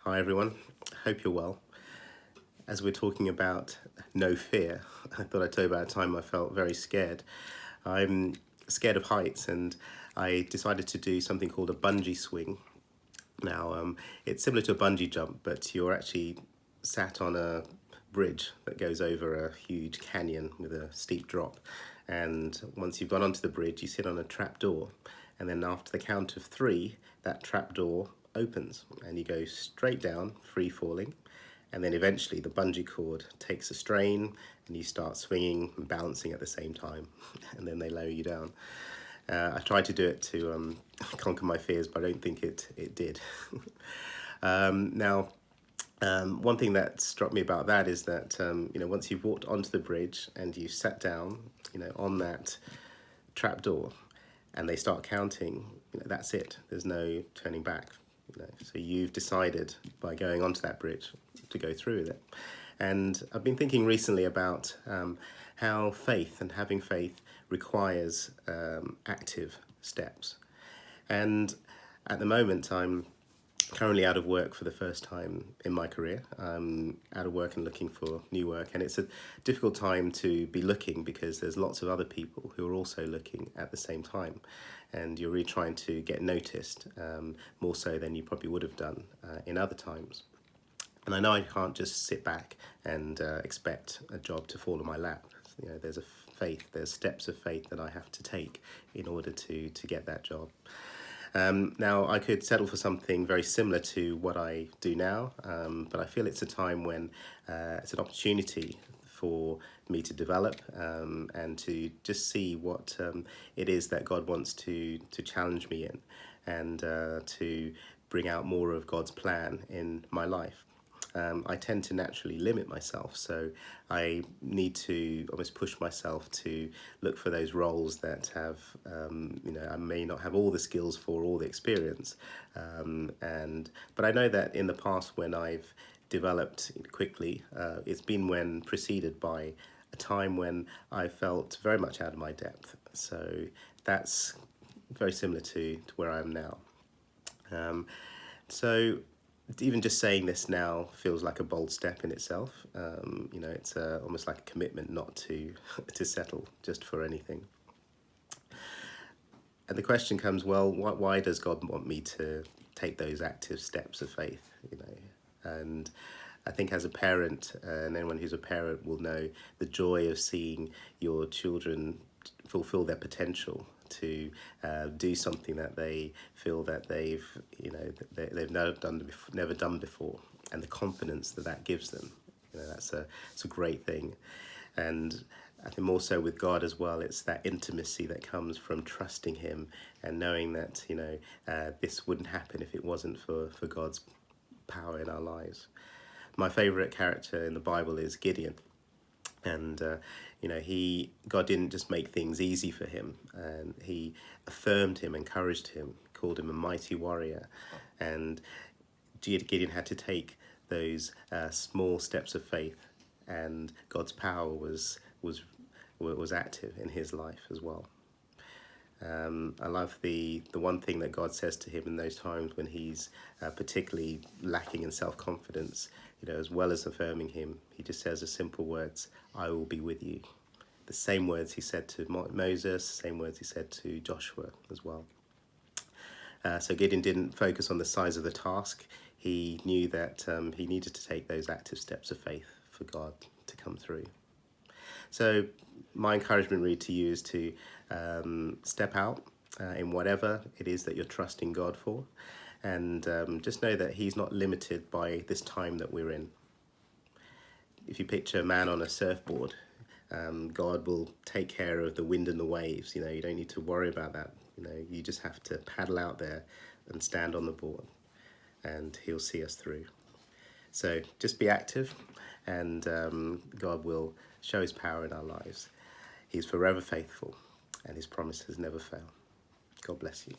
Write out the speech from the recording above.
Hi everyone, hope you're well. As we're talking about no fear, I thought I'd tell you about a time I felt very scared. I'm scared of heights and I decided to do something called a bungee swing. Now, it's similar to a bungee jump, but you're actually sat on a bridge that goes over a huge canyon with a steep drop. And once you've gone onto the bridge, you sit on a trap door. And then after the count of three, that trap door opens and you go straight down, free falling. And then eventually the bungee cord takes a strain and you start swinging and balancing at the same time. And then they lower you down. I tried to do it to conquer my fears, but I don't think it did. One thing that struck me about that is that once you've walked onto the bridge and you sat down, on that trap door, and they start counting, that's it. There's no turning back. So you've decided by going onto that bridge to go through with it. And I've been thinking recently about how faith and having faith requires active steps. And at the moment, I'm currently out of work for the first time in my career. I'm out of work and looking for new work, and it's a difficult time to be looking because there's lots of other people who are also looking at the same time, and you're really trying to get noticed, more so than you probably would have done in other times. And I know I can't just sit back and expect a job to fall in my lap. There's there's steps of faith that I have to take in order to get that job. Now, I could settle for something very similar to what I do now, but I feel it's a time when it's an opportunity for me to develop and to just see what it is that God wants to challenge me in, and to bring out more of God's plan in my life. I tend to naturally limit myself, so I need to almost push myself to look for those roles that have, I may not have all the skills for, all the experience, but I know that in the past when I've developed quickly, it's been when preceded by a time when I felt very much out of my depth. So that's very similar to where I am now. So even just saying this now feels like a bold step in itself. It's almost like a commitment not to settle just for anything. And the question comes, well, why does God want me to take those active steps of faith? And I think as a parent, and anyone who's a parent will know the joy of seeing your children fulfill their potential to do something that they feel that they've never done before, and the confidence that gives them. It's a great thing. And I think more so with God as well, it's that intimacy that comes from trusting Him and knowing that this wouldn't happen if it wasn't for God's power in our lives. My favourite character in the Bible is Gideon. And God didn't just make things easy for him, and He affirmed him, encouraged him, called him a mighty warrior. And Gideon had to take those small steps of faith, and God's power was active in his life as well. I love the one thing that God says to him in those times when he's particularly lacking in self-confidence, as well as affirming him. He just says the simple words, "I will be with you." The same words He said to Moses, the same words He said to Joshua as well. So Gideon didn't focus on the size of the task. He knew that he needed to take those active steps of faith for God to come through. So my encouragement really to you is to step out in whatever it is that you're trusting God for, and just know that He's not limited by this time that we're in. If you picture a man on a surfboard, God will take care of the wind and the waves. You don't need to worry about that. You just have to paddle out there and stand on the board, and He'll see us through. So just be active, and God will show His power in our lives. He's forever faithful, and His promises never fail. God bless you.